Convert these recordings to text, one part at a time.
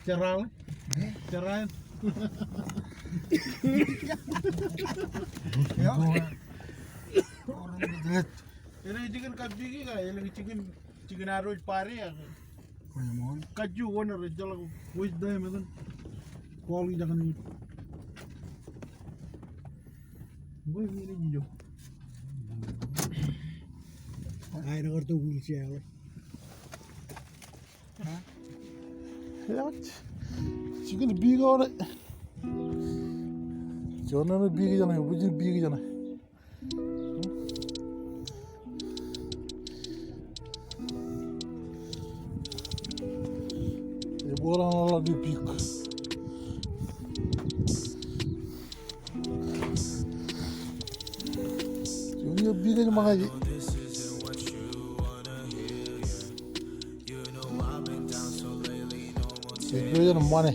Cerrado. Cerrado. Ini chicken kaju ki ka, ini chicken arroz pare ya. Kaju warna rejal aku, wis dah macam kol jangan ni. Boleh ni hijau. Air agar tu gul siapa? Ya, chicken big orang. Jangan big jangan, bukan big jangan. Orang lagi big. Jadi big aja makanya. Itu yang mana?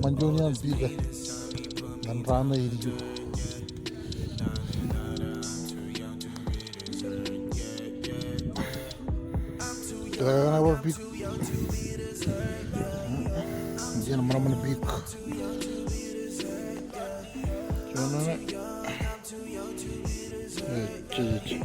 Manjunya big. Dan ramai hijau. Jangan apa big. Jangan mana-mana big. Jangan cik.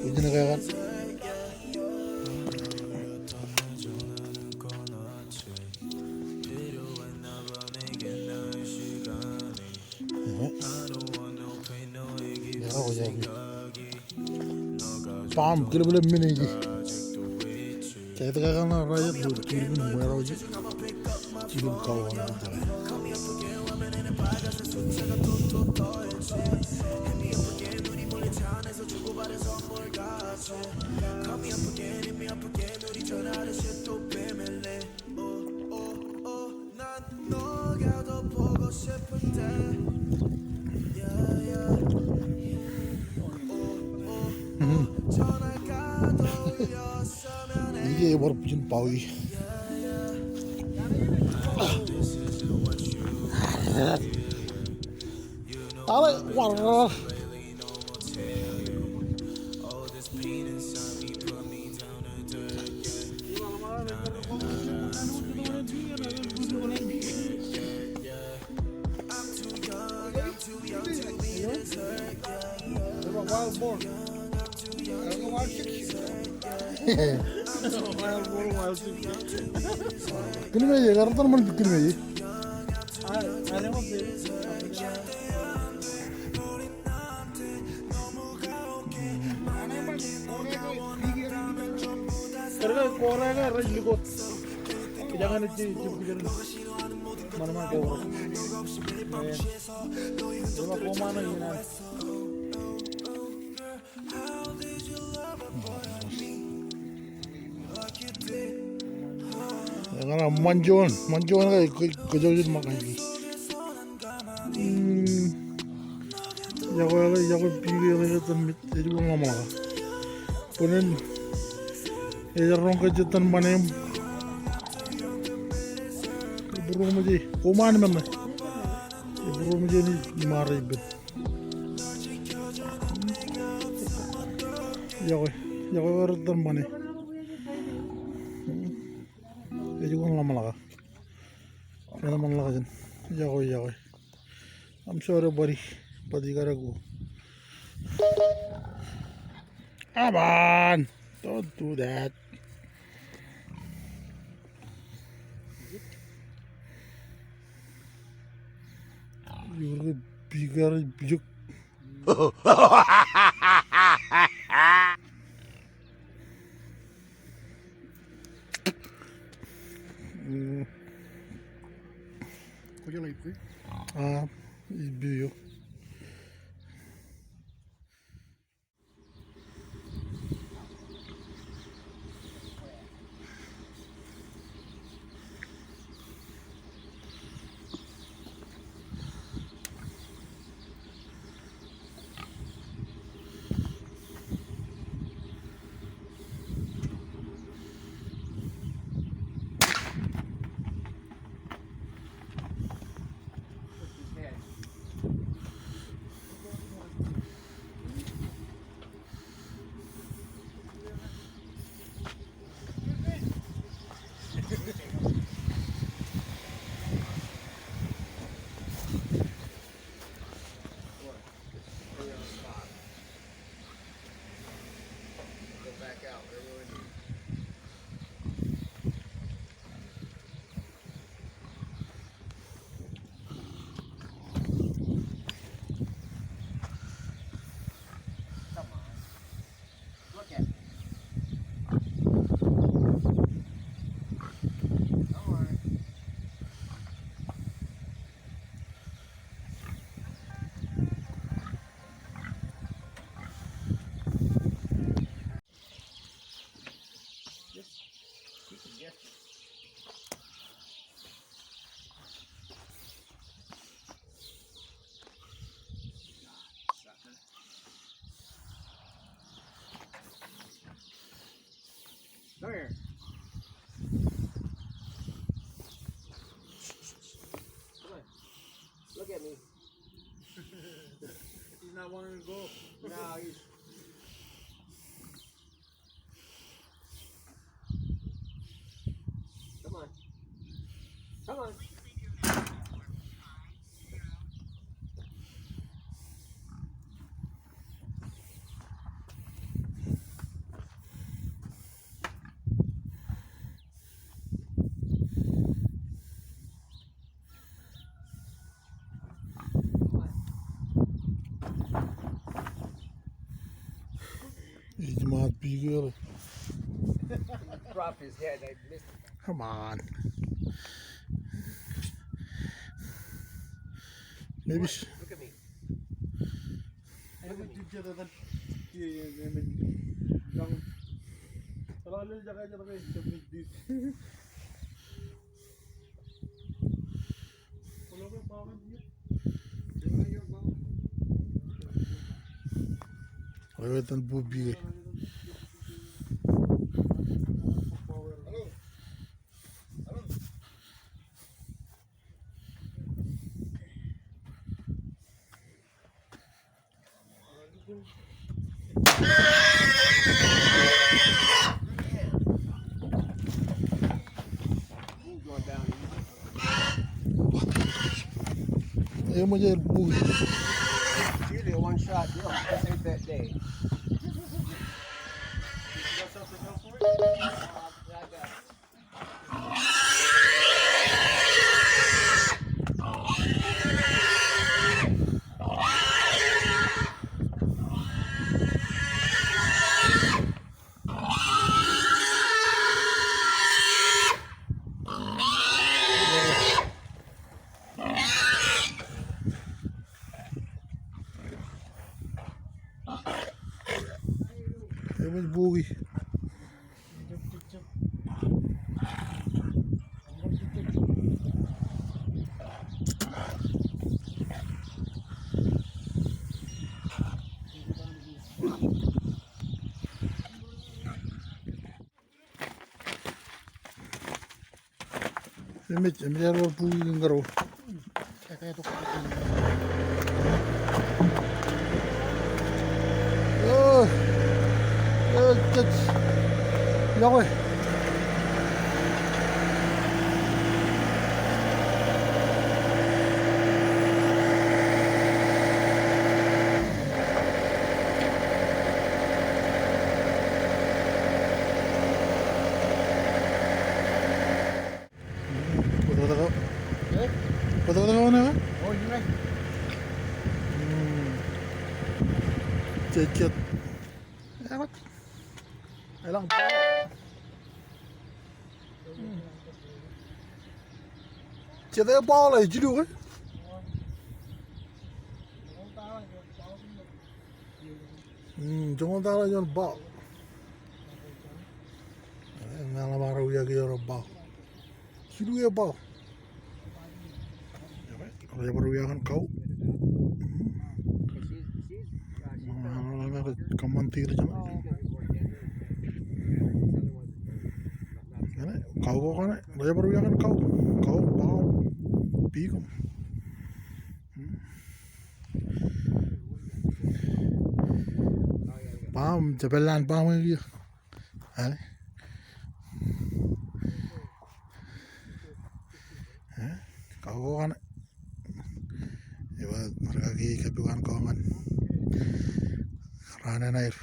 Ujungnya kayak kan? Ya, wajah. Pam, kira-kira mana ini? Saya tak akan raya tu, cium merah aja, cium kawan aja. Ini baru punya paui. Ale, warna. Wild boar. Wild chicken. Wild boar, wild chicken. Kini me ye, karena mana bikin me ye? Ada apa sih? Karena kokra kan rajin kot. Jangan cip mana kokra. Cuma komana ini nak. Karena manjuan kejauhan makan ini. Jago pilih lagi tempat jadi orang lama. Punen, orang kejutan mana yang burung aja, koman mana? Burung aja ni marah ibet. Jago kejutan mana? Jadi orang lama lah. Mana mana lah kan? Jago. I'm sorry, buddy. Padikaraku. Come on, don't do that. You're a bigger big. Kau jalan itu? Video. Come here. Come on. Look at me. He's not wanting to go. No, he's. Come on. Come on. He's not big. He dropped his head. I missed it. Come on. Maybe. Look at me. Wetan bubi. Ayaw mo dyan buhi. It's usually a one-shot deal. This ain't that day. Ayaw mo buhi. Emit var buhi ng garo. Yakoy. Patataw na. Oh, yun na. Cecet. Ewan. Elang pa. Cecet ay pa lah jidu kan. Jangan tahu jangan bau. Ngalah marau ya kira bau. Jidu ya bau. Kalau baru ya kan kau. Kaman tir jangan. Kau kan, raya baru ya kan kau bau, pikum. Pam, jabelan pam lagi. Kau kan, iba mereka lagi kebukan kau kan, rana nair.